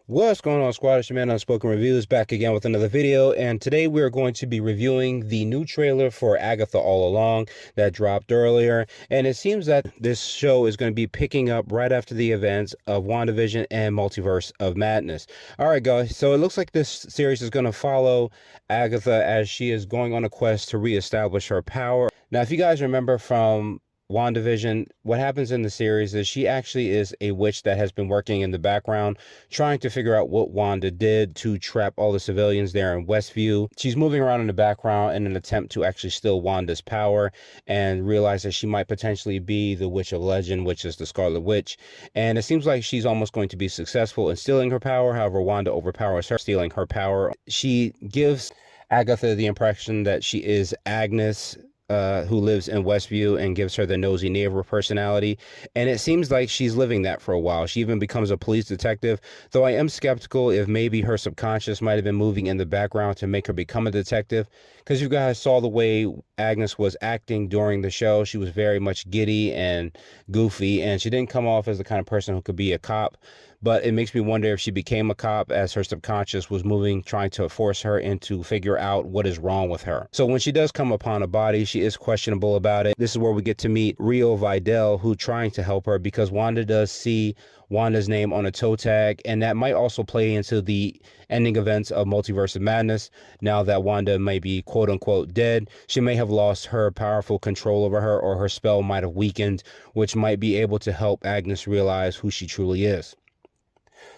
What's going on, squad? It's your man Unspoken Reviews back again with another video, and today we're going to be reviewing the new trailer for Agatha All Along that dropped earlier. And it seems that this show is going to be picking up right after the events of WandaVision and Multiverse of Madness. All right, guys, so it looks like this series is going to follow Agatha as she is going on a quest to reestablish her power. Now, if you guys remember from WandaVision, what happens in the series is she actually is a witch that has been working in the background, trying to figure out what Wanda did to trap all the civilians there in Westview. She's moving around in the background in an attempt to actually steal Wanda's power and realize that she might potentially be the Witch of Legend, which is the Scarlet Witch. And it seems like she's almost going to be successful in stealing her power. However, Wanda overpowers her, stealing her power. She gives Agatha the impression that she is Agnes, who lives in Westview, and gives her the nosy neighbor personality. And it seems like she's living that for a while. She even becomes a police detective, though I am skeptical if maybe her subconscious might have been moving in the background to make her become a detective. Because you guys saw the way Agnes was acting during the show. She was very much giddy and goofy, and she didn't come off as the kind of person who could be a cop. But it makes me wonder if she became a cop as her subconscious was moving, trying to force her into figure out what is wrong with her. So when she does come upon a body, she is questionable about it. This is where we get to meet Rio Vidal, who's trying to help her because Wanda does see Wanda's name on a toe tag, and that might also play into the ending events of Multiverse of Madness. Now that Wanda may be quote unquote dead, she may have lost her powerful control over her, or her spell might have weakened, which might be able to help Agnes realize who she truly is.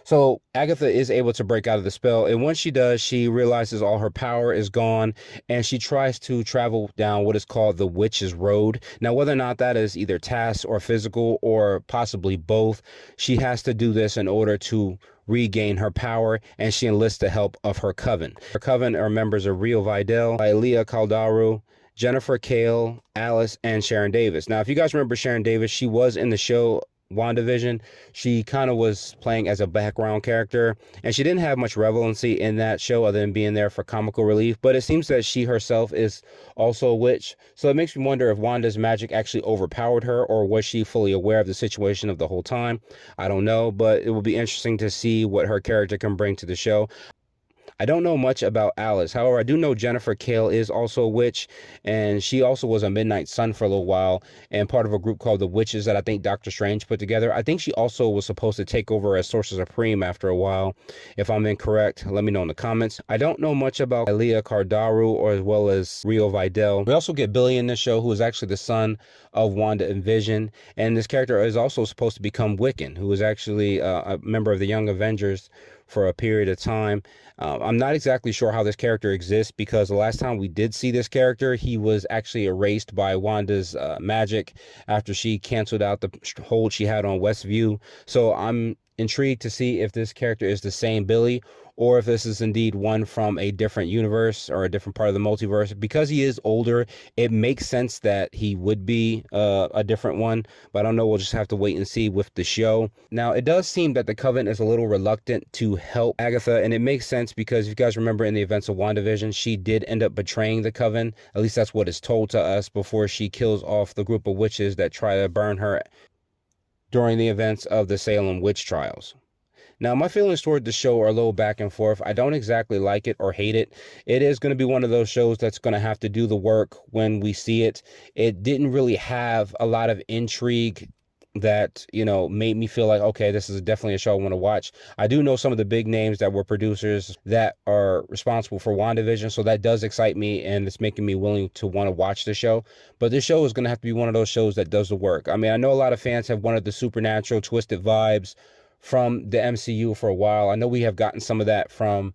So Agatha is able to break out of the spell, and once she does, she realizes all her power is gone, and she tries to travel down what is called the Witch's Road. Now, whether or not that is either task or physical or possibly both, she has to do this in order to regain her power, and she enlists the help of her coven. Her coven are members of Rio Vidal, Leah Caldaru, Jennifer Kale, Alice, and Sharon Davis. Now, if you guys remember Sharon Davis, she was in the show WandaVision. She kind of was playing as a background character, and she didn't have much relevancy in that show other than being there for comical relief, but it seems that she herself is also a witch. So it makes me wonder if Wanda's magic actually overpowered her, or was she fully aware of the situation of the whole time. I don't know, but it will be interesting to see what her character can bring to the show. I don't know much about Alice. However, I do know Jennifer Kale is also a witch, and she also was a Midnight Sun for a little while, and part of a group called the Witches that I think Doctor Strange put together. I think she also was supposed to take over as Sorcerer Supreme after a while. If I'm incorrect, let me know in the comments. I don't know much about Leah Cardaru or as well as Rio Vidal. We also get Billy in this show, who is actually the son of Wanda and Vision, and this character is also supposed to become Wiccan, who is actually a member of the Young Avengers for a period of time. I'm not exactly sure how this character exists, because the last time we did see this character, he was actually erased by Wanda's magic after she canceled out the hold she had on Westview. So I'm intrigued to see if this character is the same Billy, or if this is indeed one from a different universe or a different part of the multiverse. Because he is older, it makes sense that he would be a different one, but I don't know. We'll just have to wait and see with the show. Now, it does seem that the Coven is a little reluctant to help Agatha, and it makes sense because if you guys remember in the events of WandaVision, she did end up betraying the Coven. At least that's what is told to us before she kills off the group of witches that try to burn her during the events of the Salem witch trials. Now, my feelings toward the show are a little back and forth. I don't exactly like it or hate it. It is going to be one of those shows that's going to have to do the work when we see it. It didn't really have a lot of intrigue that, made me feel like, okay, this is definitely a show I want to watch. I do know some of the big names that were producers that are responsible for WandaVision, so that does excite me, and it's making me willing to want to watch the show. But this show is going to have to be one of those shows that does the work. I mean, I know a lot of fans have wanted the supernatural, twisted vibes from the MCU for a while. I know we have gotten some of that from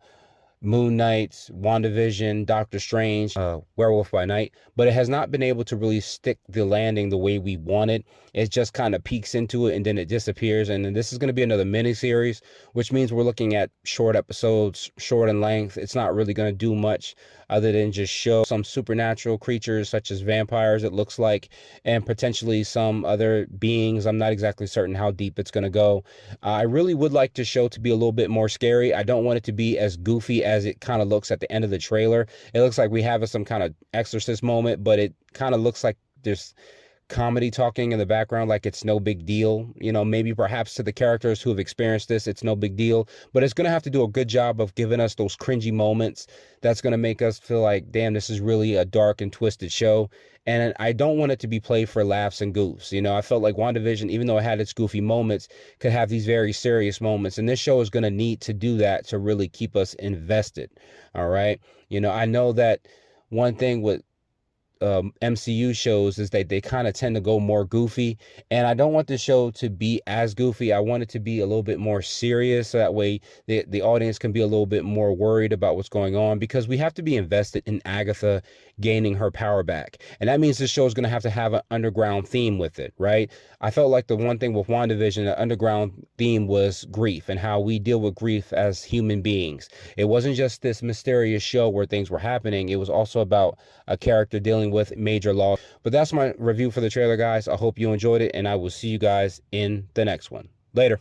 Moon Knight, WandaVision, Doctor Strange, Werewolf by Night, but it has not been able to really stick the landing the way we wanted. It just kind of peeks into it and then it disappears. And then this is going to be another miniseries, which means we're looking at short episodes, short in length. It's not really going to do much other than just show some supernatural creatures such as vampires, it looks like, and potentially some other beings. I'm not exactly certain how deep it's going to go. I really would like the show to be a little bit more scary. I don't want it to be as goofy as it kind of looks at the end of the trailer. It looks like we have some kind of exorcist moment, but it kind of looks like there's comedy talking in the background like it's no big deal. You know, maybe perhaps to the characters who have experienced this, it's no big deal, but it's going to have to do a good job of giving us those cringy moments that's going to make us feel like, damn, this is really a dark and twisted show. And I don't want it to be played for laughs and goofs. You know, I felt like WandaVision, even though it had its goofy moments, could have these very serious moments. And this show is going to need to do that to really keep us invested. All right. You know, I know that one thing with MCU shows is that they kind of tend to go more goofy, and I don't want the show to be as goofy. I want it to be a little bit more serious, so that way the audience can be a little bit more worried about what's going on, because we have to be invested in Agatha gaining her power back, and that means this show is going to have an underground theme with it, right? I felt like the one thing with WandaVision, the underground theme was grief and how we deal with grief as human beings. It wasn't just this mysterious show where things were happening. It was also about a character dealing with major loss. But that's my review for the trailer, guys. I hope you enjoyed it, and I will see you guys in the next one. Later.